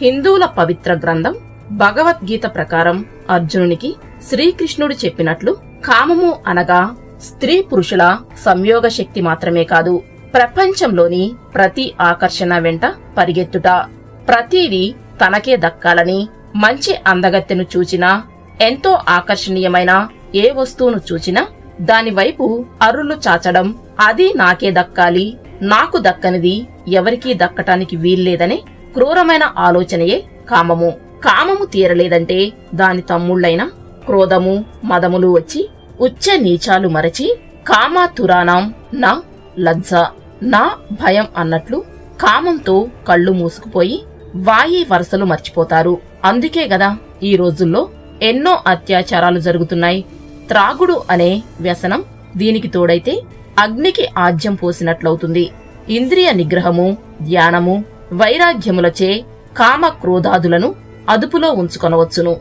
హిందువుల పవిత్ర గ్రంథం భగవద్గీత ప్రకారం అర్జునునికి శ్రీకృష్ణుడు చెప్పినట్లు కామము అనగా స్త్రీ పురుషుల సంయోగ శక్తి మాత్రమే కాదు, ప్రపంచంలోని ప్రతి ఆకర్షణ వెంట పరిగెత్తుట, ప్రతిదీ తనకే దక్కాలని, మంచి అందగత్తెను చూచినా, ఎంతో ఆకర్షణీయమైన ఏ వస్తువును చూచినా దానివైపు అరులు చాచడం, అది నాకే దక్కాలి, నాకు దక్కనిది ఎవరికీ దక్కటానికి వీల్లేదనే క్రూరమైన ఆలోచనయే కామము. కామము తీరలేదంటే దాని తమ్ముళ్లైన క్రోధము, మదములు వచ్చి ఉచ్చ నీచాలు మరచి కామాతురానాం నా లజ్జ నా భయం అన్నట్లు కామంతో కళ్ళు మూసుకుపోయి వాయి వరసలు మర్చిపోతారు. అందుకే గదా ఈ రోజుల్లో ఎన్నో అత్యాచారాలు జరుగుతున్నాయి. త్రాగుడు అనే వ్యసనం దీనికి తోడైతే అగ్నికి ఆజ్యం పోసినట్లవుతుంది. ఇంద్రియ నిగ్రహము, ధ్యానము, వైరాగ్యములచే కామ క్రోధాదులను అదుపులో ఉంచుకొనవచ్చును.